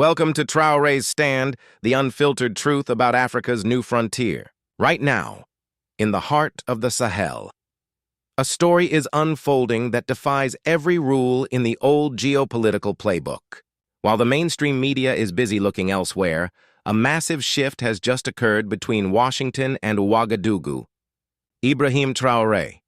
Welcome to Traore's Stand, the unfiltered truth about Africa's new frontier. Right now, in the heart of the Sahel, a story is unfolding that defies every rule in the old geopolitical playbook. While the mainstream media is busy looking elsewhere, a massive shift has just occurred between Washington and Ouagadougou. Ibrahim Traoré,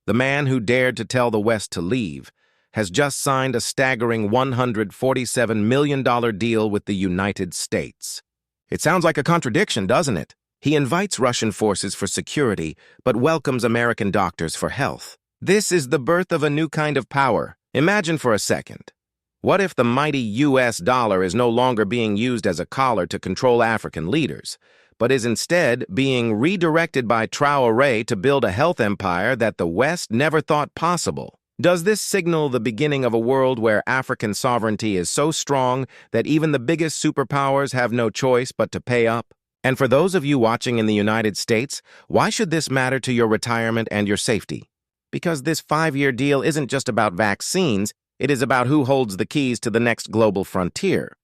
the man who dared to tell the West to leave, has just signed a staggering $147 million deal with the United States. It sounds like a contradiction, doesn't it? He invites Russian forces for security, but welcomes American doctors for health. This is the birth of a new kind of power. Imagine for a second. What if the mighty US dollar is no longer being used as a collar to control African leaders, but is instead being redirected by Traoré to build a health empire that the West never thought possible? Does this signal the beginning of a world where African sovereignty is so strong that even the biggest superpowers have no choice but to pay up? And for those of you watching in the United States, why should this matter to your retirement and your safety? Because this 5-year deal isn't just about vaccines, it is about who holds the keys to the next global frontier.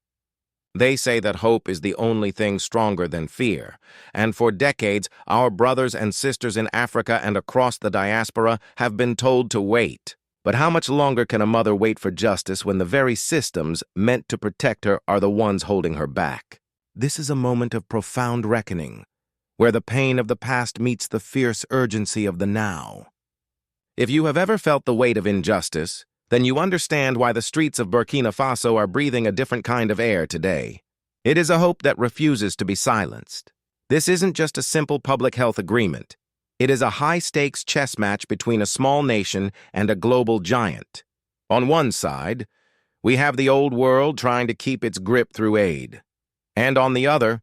They say that hope is the only thing stronger than fear, and for decades, our brothers and sisters in Africa and across the diaspora have been told to wait. But how much longer can a mother wait for justice when the very systems meant to protect her are the ones holding her back? This is a moment of profound reckoning, where the pain of the past meets the fierce urgency of the now. If you have ever felt the weight of injustice, then you understand why the streets of Burkina Faso are breathing a different kind of air today. It is a hope that refuses to be silenced. This isn't just a simple public health agreement. It is a high-stakes chess match between a small nation and a global giant. On one side, we have the old world trying to keep its grip through aid. And on the other,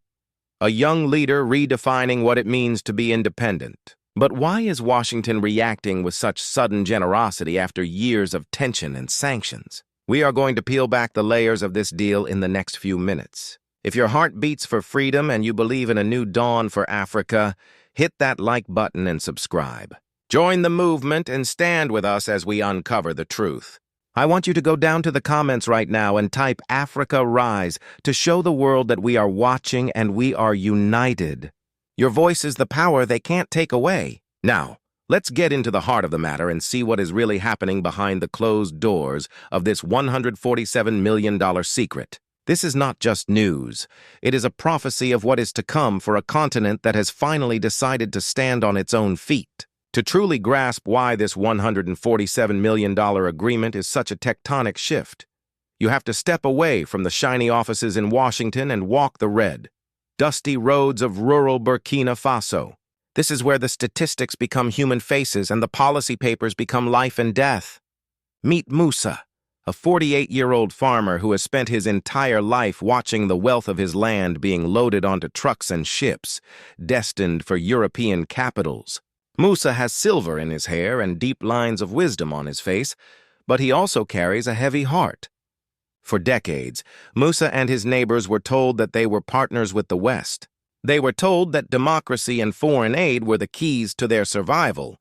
a young leader redefining what it means to be independent. But why is Washington reacting with such sudden generosity after years of tension and sanctions? We are going to peel back the layers of this deal in the next few minutes. If your heart beats for freedom and you believe in a new dawn for Africa, hit that like button and subscribe. Join the movement and stand with us as we uncover the truth. I want you to go down to the comments right now and type Africa Rise to show the world that we are watching and we are united. Your voice is the power they can't take away. Now, let's get into the heart of the matter and see what is really happening behind the closed doors of this $147 million secret. This is not just news. It is a prophecy of what is to come for a continent that has finally decided to stand on its own feet. To truly grasp why this $147 million agreement is such a tectonic shift, you have to step away from the shiny offices in Washington and walk the red, dusty roads of rural Burkina Faso. This is where the statistics become human faces and the policy papers become life and death. Meet Musa, a 48-year-old farmer who has spent his entire life watching the wealth of his land being loaded onto trucks and ships, destined for European capitals. Musa has silver in his hair and deep lines of wisdom on his face, but he also carries a heavy heart. For decades, Musa and his neighbors were told that they were partners with the West. They were told that democracy and foreign aid were the keys to their survival.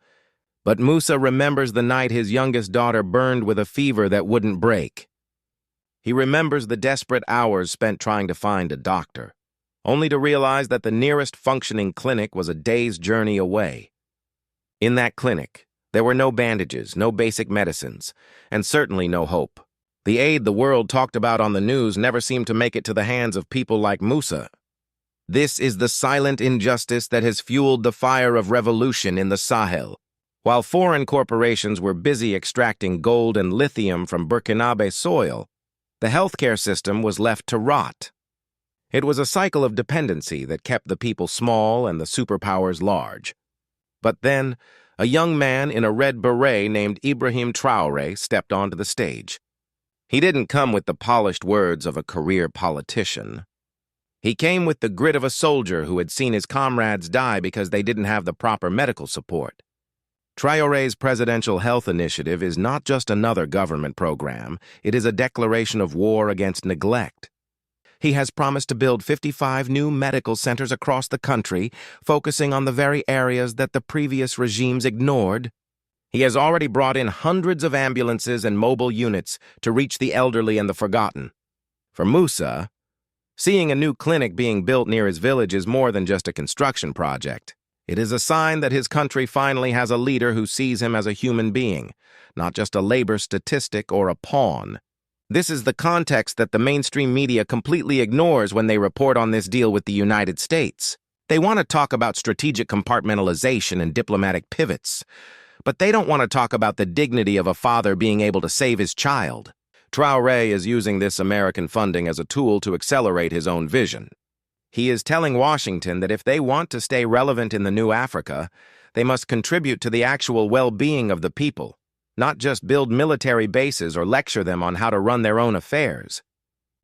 But Musa remembers the night his youngest daughter burned with a fever that wouldn't break. He remembers the desperate hours spent trying to find a doctor, only to realize that the nearest functioning clinic was a day's journey away. In that clinic, there were no bandages, no basic medicines, and certainly no hope. The aid the world talked about on the news never seemed to make it to the hands of people like Musa. This is the silent injustice that has fueled the fire of revolution in the Sahel. While foreign corporations were busy extracting gold and lithium from Burkinabe soil, the healthcare system was left to rot. It was a cycle of dependency that kept the people small and the superpowers large. But then, a young man in a red beret named Ibrahim Traoré stepped onto the stage. He didn't come with the polished words of a career politician. He came with the grit of a soldier who had seen his comrades die because they didn't have the proper medical support. Traoré's presidential health initiative is not just another government program, it is a declaration of war against neglect. He has promised to build 55 new medical centers across the country, focusing on the very areas that the previous regimes ignored. He has already brought in hundreds of ambulances and mobile units to reach the elderly and the forgotten. For Musa, Seeing a new clinic being built near his village is more than just a construction project. It is a sign that his country finally has a leader who sees him as a human being, not just a labor statistic or a pawn. This is the context that the mainstream media completely ignores when they report on this deal with the United States. They want to talk about strategic compartmentalization and diplomatic pivots, but they don't want to talk about the dignity of a father being able to save his child. Traoré is using this American funding as a tool to accelerate his own vision. He is telling Washington that if they want to stay relevant in the new Africa, they must contribute to the actual well-being of the people, not just build military bases or lecture them on how to run their own affairs.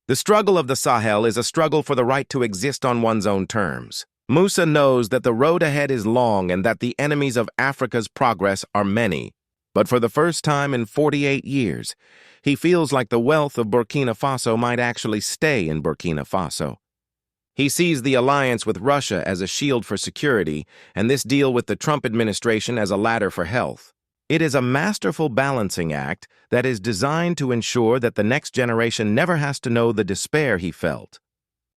The struggle of the Sahel is a struggle for the right to exist on one's own terms. Musa knows that the road ahead is long and that the enemies of Africa's progress are many. But for the first time in 48 years, he feels like the wealth of Burkina Faso might actually stay in Burkina Faso. He sees the alliance with Russia as a shield for security and this deal with the Trump administration as a ladder for health. It is a masterful balancing act that is designed to ensure that the next generation never has to know the despair he felt.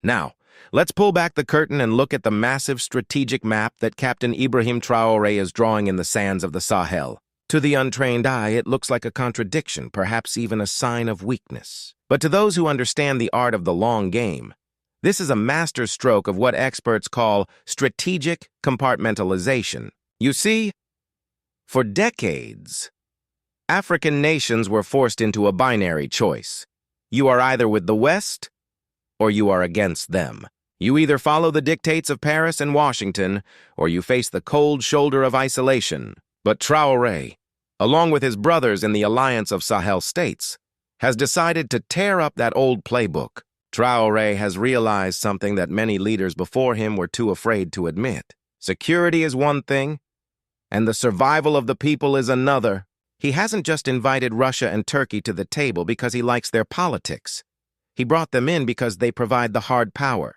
Now, let's pull back the curtain and look at the massive strategic map that Captain Ibrahim Traoré is drawing in the sands of the Sahel. To the untrained eye, it looks like a contradiction, perhaps even a sign of weakness. But to those who understand the art of the long game, this is a master stroke of what experts call strategic compartmentalization. You see, for decades, African nations were forced into a binary choice. You are either with the West or you are against them. You either follow the dictates of Paris and Washington or you face the cold shoulder of isolation. But Traoré, along with his brothers in the alliance of Sahel States, has decided to tear up that old playbook. Traoré has realized something that many leaders before him were too afraid to admit. Security is one thing, and the survival of the people is another. He hasn't just invited Russia and Turkey to the table because he likes their politics. He brought them in because they provide the hard power,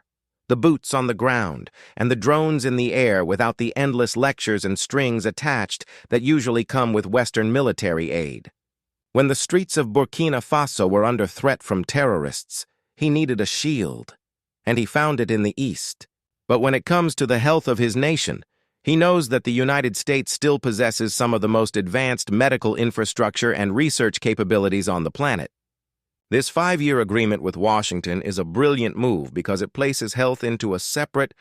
the boots on the ground, and the drones in the air without the endless lectures and strings attached that usually come with Western military aid. When the streets of Burkina Faso were under threat from terrorists, he needed a shield, and he found it in the East. But when it comes to the health of his nation, he knows that the United States still possesses some of the most advanced medical infrastructure and research capabilities on the planet. This 5-year agreement with Washington is a brilliant move because it places health into a separate,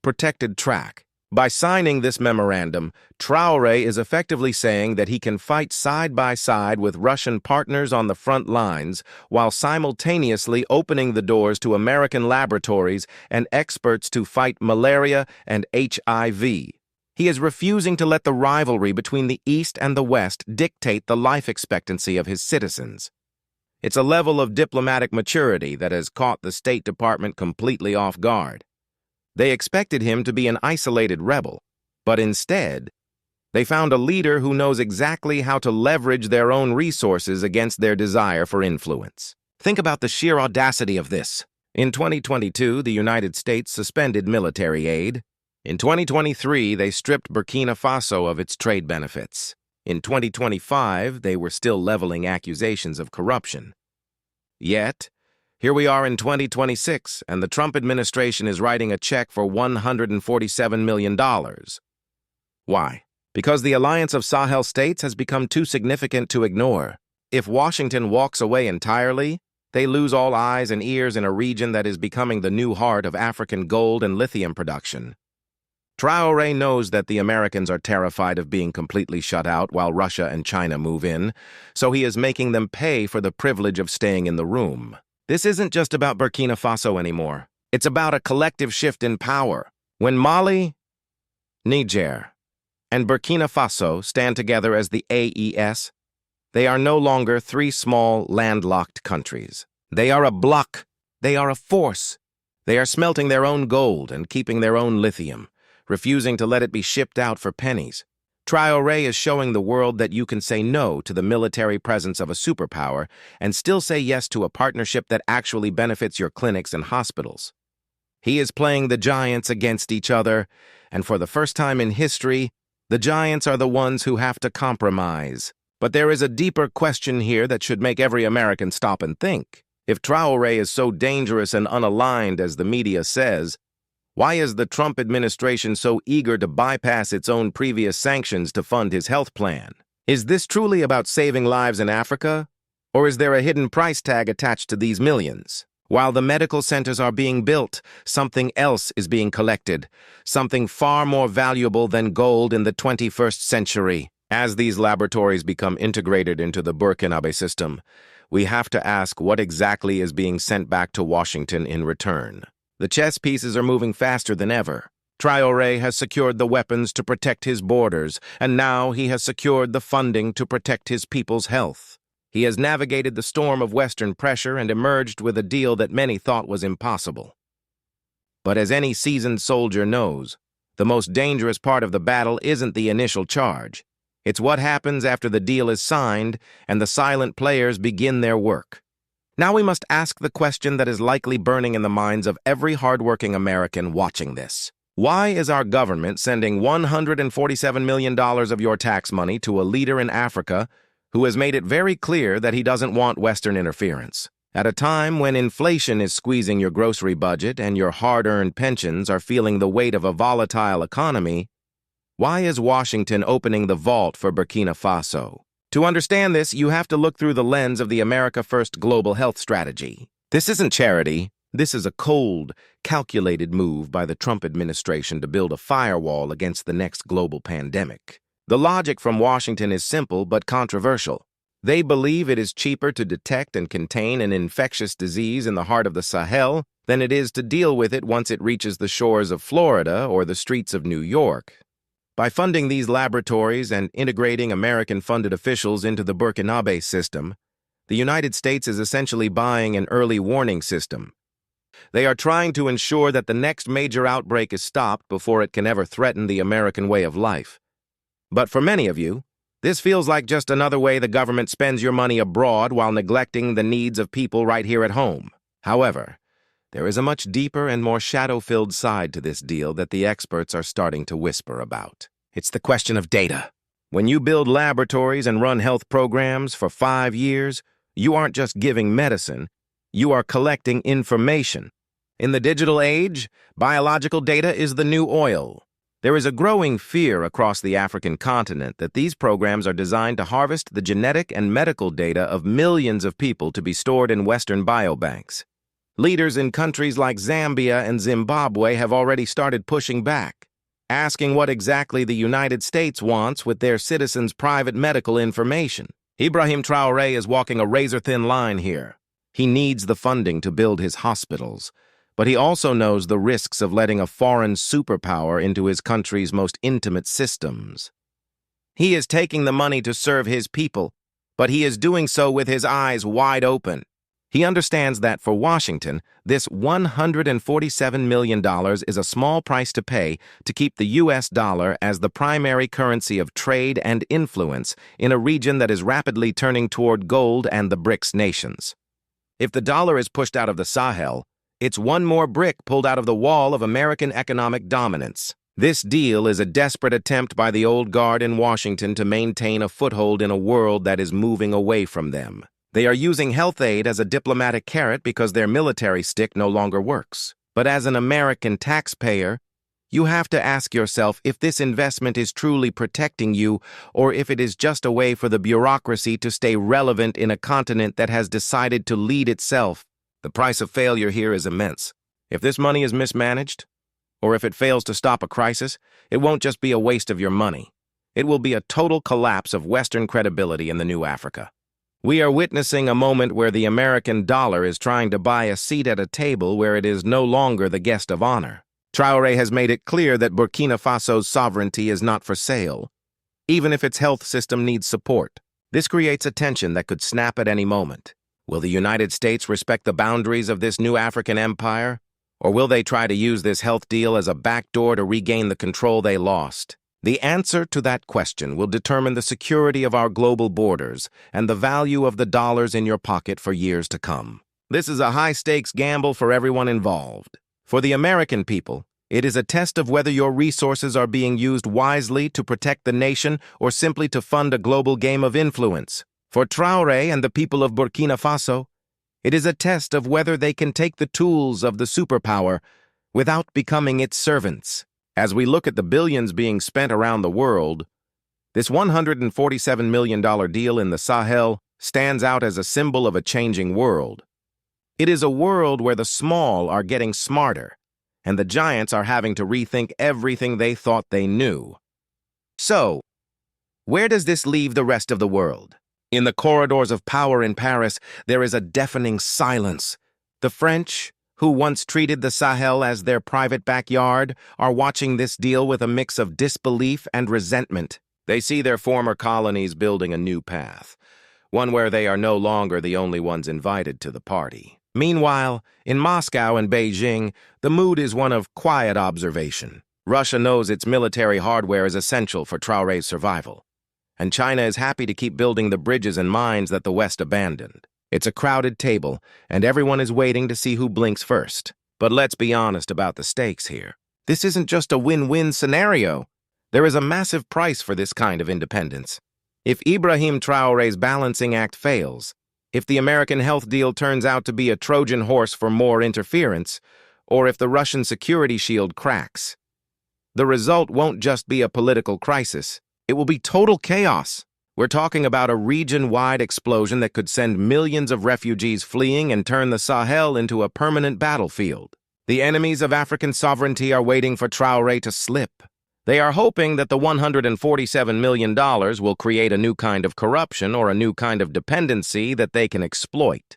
protected track. By signing this memorandum, Traoré is effectively saying that he can fight side by side with Russian partners on the front lines while simultaneously opening the doors to American laboratories and experts to fight malaria and HIV. He is refusing to let the rivalry between the East and the West dictate the life expectancy of his citizens. It's a level of diplomatic maturity that has caught the State Department completely off guard. They expected him to be an isolated rebel, but instead, they found a leader who knows exactly how to leverage their own resources against their desire for influence. Think about the sheer audacity of this. In 2022, the United States suspended military aid. In 2023, they stripped Burkina Faso of its trade benefits. In 2025, they were still leveling accusations of corruption. Yet, here we are in 2026, and the Trump administration is writing a check for $147 million. Why? Because the alliance of Sahel states has become too significant to ignore. If Washington walks away entirely, they lose all eyes and ears in a region that is becoming the new heart of African gold and lithium production. Traoré knows that the Americans are terrified of being completely shut out while Russia and China move in, so he is making them pay for the privilege of staying in the room. This isn't just about Burkina Faso anymore. It's about a collective shift in power. When Mali, Niger, and Burkina Faso stand together as the AES, they are no longer 3 small, landlocked countries. They are a bloc. They are a force. They are smelting their own gold and keeping their own lithium, refusing to let it be shipped out for pennies. Traoré is showing the world that you can say no to the military presence of a superpower and still say yes to a partnership that actually benefits your clinics and hospitals. He is playing the giants against each other, and for the first time in history, the giants are the ones who have to compromise. But there is a deeper question here that should make every American stop and think. If Traoré is so dangerous and unaligned as the media says, why is the Trump administration so eager to bypass its own previous sanctions to fund his health plan? Is this truly about saving lives in Africa? Or is there a hidden price tag attached to these millions? While the medical centers are being built, something else is being collected, something far more valuable than gold in the 21st century. As these laboratories become integrated into the Burkina system, we have to ask what exactly is being sent back to Washington in return. The chess pieces are moving faster than ever. Traoré has secured the weapons to protect his borders, and now he has secured the funding to protect his people's health. He has navigated the storm of Western pressure and emerged with a deal that many thought was impossible. But as any seasoned soldier knows, the most dangerous part of the battle isn't the initial charge. It's what happens after the deal is signed and the silent players begin their work. Now we must ask the question that is likely burning in the minds of every hardworking American watching this. Why is our government sending $147 million of your tax money to a leader in Africa who has made it very clear that he doesn't want Western interference? At a time when inflation is squeezing your grocery budget and your hard-earned pensions are feeling the weight of a volatile economy, why is Washington opening the vault for Burkina Faso? To understand this, you have to look through the lens of the America First global health strategy. This isn't charity. This is a cold, calculated move by the Trump administration to build a firewall against the next global pandemic. The logic from Washington is simple but controversial. They believe it is cheaper to detect and contain an infectious disease in the heart of the Sahel than it is to deal with it once it reaches the shores of Florida or the streets of New York. By funding these laboratories and integrating American-funded officials into the Burkina system, the United States is essentially buying an early warning system. They are trying to ensure that the next major outbreak is stopped before it can ever threaten the American way of life. But for many of you, this feels like just another way the government spends your money abroad while neglecting the needs of people right here at home. However, there is a much deeper and more shadow-filled side to this deal that the experts are starting to whisper about. It's the question of data. When you build laboratories and run health programs for 5 years, you aren't just giving medicine, you are collecting information. In the digital age, biological data is the new oil. There is a growing fear across the African continent that these programs are designed to harvest the genetic and medical data of millions of people to be stored in Western biobanks. Leaders in countries like Zambia and Zimbabwe have already started pushing back, asking what exactly the United States wants with their citizens' private medical information. Ibrahim Traoré is walking a razor-thin line here. He needs the funding to build his hospitals, but he also knows the risks of letting a foreign superpower into his country's most intimate systems. He is taking the money to serve his people, but he is doing so with his eyes wide open. He understands that for Washington, this $147 million is a small price to pay to keep the U.S. dollar as the primary currency of trade and influence in a region that is rapidly turning toward gold and the BRICS nations. If the dollar is pushed out of the Sahel, it's one more brick pulled out of the wall of American economic dominance. This deal is a desperate attempt by the old guard in Washington to maintain a foothold in a world that is moving away from them. They are using health aid as a diplomatic carrot because their military stick no longer works. But as an American taxpayer, you have to ask yourself if this investment is truly protecting you or if it is just a way for the bureaucracy to stay relevant in a continent that has decided to lead itself. The price of failure here is immense. If this money is mismanaged, or if it fails to stop a crisis, it won't just be a waste of your money. It will be a total collapse of Western credibility in the new Africa. We are witnessing a moment where the American dollar is trying to buy a seat at a table where it is no longer the guest of honor. Traoré has made it clear that Burkina Faso's sovereignty is not for sale, even if its health system needs support. This creates a tension that could snap at any moment. Will the United States respect the boundaries of this new African empire, or will they try to use this health deal as a backdoor to regain the control they lost? The answer to that question will determine the security of our global borders and the value of the dollars in your pocket for years to come. This is a high-stakes gamble for everyone involved. For the American people, it is a test of whether your resources are being used wisely to protect the nation or simply to fund a global game of influence. For Traoré and the people of Burkina Faso, It is a test of whether they can take the tools of the superpower without becoming its servants. As we look at the billions being spent around the world, this $147 million deal in the Sahel stands out as a symbol of a changing world. It is a world where the small are getting smarter, and the giants are having to rethink everything they thought they knew. So, where does this leave the rest of the world? In the corridors of power in Paris, there is a deafening silence. The French, who once treated the Sahel as their private backyard, are watching this deal with a mix of disbelief and resentment. They see their former colonies building a new path, one where they are no longer the only ones invited to the party. Meanwhile, in Moscow and Beijing, the mood is one of quiet observation. Russia knows its military hardware is essential for Traoré's survival, and China is happy to keep building the bridges and mines that the West abandoned. It's a crowded table, and everyone is waiting to see who blinks first. But let's be honest about the stakes here. This isn't just a win-win scenario. There is a massive price for this kind of independence. If Ibrahim Traoré's balancing act fails, if the American health deal turns out to be a Trojan horse for more interference, or if the Russian security shield cracks, the result won't just be a political crisis. It will be total chaos. We're talking about a region-wide explosion that could send millions of refugees fleeing and turn the Sahel into a permanent battlefield. The enemies of African sovereignty are waiting for Traoré to slip. They are hoping that the $147 million will create a new kind of corruption or a new kind of dependency that they can exploit.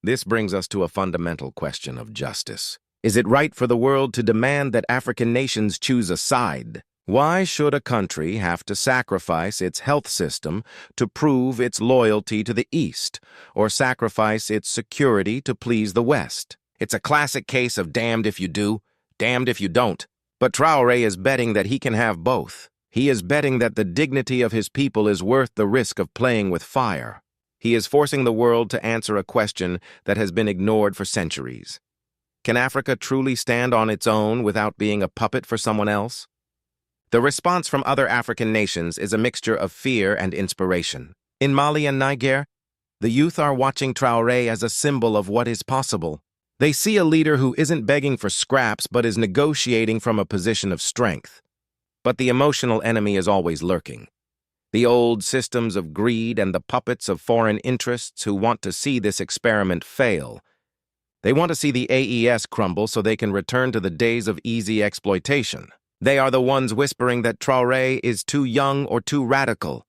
This brings us to a fundamental question of justice. Is it right for the world to demand that African nations choose a side? Why should a country have to sacrifice its health system to prove its loyalty to the East, or sacrifice its security to please the West? It's a classic case of damned if you do, damned if you don't. But Traoré is betting that he can have both. He is betting that the dignity of his people is worth the risk of playing with fire. He is forcing the world to answer a question that has been ignored for centuries. Can Africa truly stand on its own without being a puppet for someone else? The response from other African nations is a mixture of fear and inspiration. In Mali and Niger, the youth are watching Traoré as a symbol of what is possible. They see a leader who isn't begging for scraps but is negotiating from a position of strength. But the emotional enemy is always lurking. The old systems of greed and the puppets of foreign interests who want to see this experiment fail. They want to see the AES crumble so they can return to the days of easy exploitation. They are the ones whispering that Traoré is too young or too radical,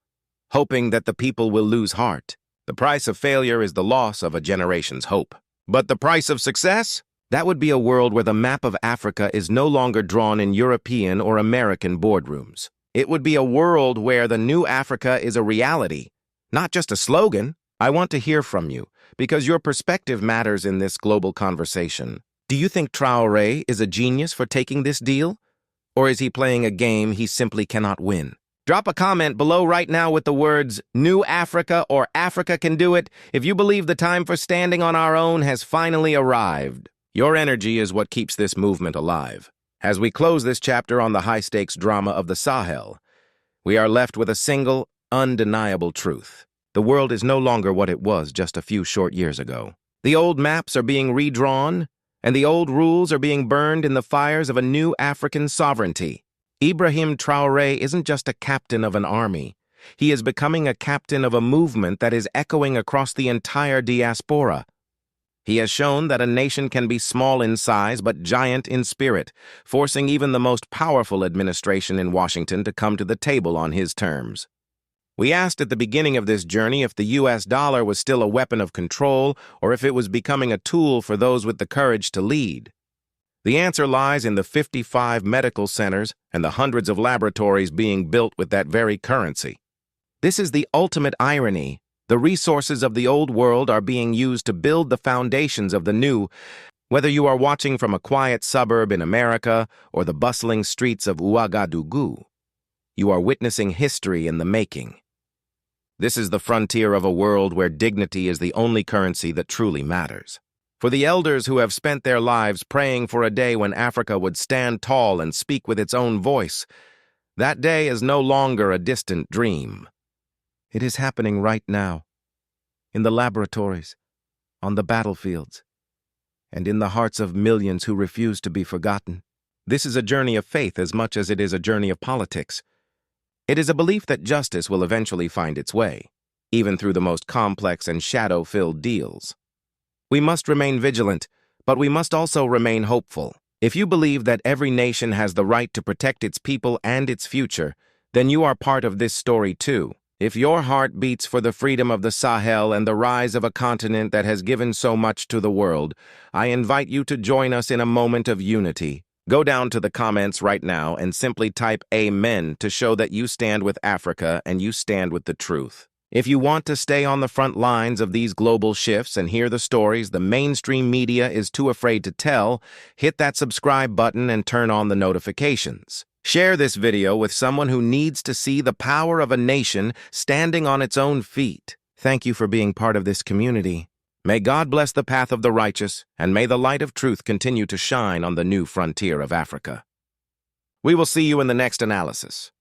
hoping that the people will lose heart. The price of failure is the loss of a generation's hope. But the price of success? That would be a world where the map of Africa is no longer drawn in European or American boardrooms. It would be a world where the new Africa is a reality, not just a slogan. I want to hear from you, because your perspective matters in this global conversation. Do you think Traoré is a genius for taking this deal? Or is he playing a game he simply cannot win? Drop a comment below right now with the words New Africa or Africa Can Do It if you believe the time for standing on our own has finally arrived. Your energy is what keeps this movement alive. As we close this chapter on the high-stakes drama of the Sahel, we are left with a single, undeniable truth. The world is no longer what it was just a few short years ago. The old maps are being redrawn, and the old rules are being burned in the fires of a new African sovereignty. Ibrahim Traoré isn't just a captain of an army. He is becoming a captain of a movement that is echoing across the entire diaspora. He has shown that a nation can be small in size but giant in spirit, forcing even the most powerful administration in Washington to come to the table on his terms. We asked at the beginning of this journey if the US dollar was still a weapon of control or if it was becoming a tool for those with the courage to lead. The answer lies in the 55 medical centers and the hundreds of laboratories being built with that very currency. This is the ultimate irony. The resources of the old world are being used to build the foundations of the new. Whether you are watching from a quiet suburb in America or the bustling streets of Ouagadougou, you are witnessing history in the making. This is the frontier of a world where dignity is the only currency that truly matters. For the elders who have spent their lives praying for a day when Africa would stand tall and speak with its own voice, that day is no longer a distant dream. It is happening right now, in the laboratories, on the battlefields, and in the hearts of millions who refuse to be forgotten. This is a journey of faith as much as it is a journey of politics. It is a belief that justice will eventually find its way, even through the most complex and shadow-filled deals. We must remain vigilant, but we must also remain hopeful. If you believe that every nation has the right to protect its people and its future, then you are part of this story too. If your heart beats for the freedom of the Sahel and the rise of a continent that has given so much to the world, I invite you to join us in a moment of unity. Go down to the comments right now and simply type Amen to show that you stand with Africa and you stand with the truth. If you want to stay on the front lines of these global shifts and hear the stories the mainstream media is too afraid to tell, hit that subscribe button and turn on the notifications. Share this video with someone who needs to see the power of a nation standing on its own feet. Thank you for being part of this community. May God bless the path of the righteous, and may the light of truth continue to shine on the new frontier of Africa. We will see you in the next analysis.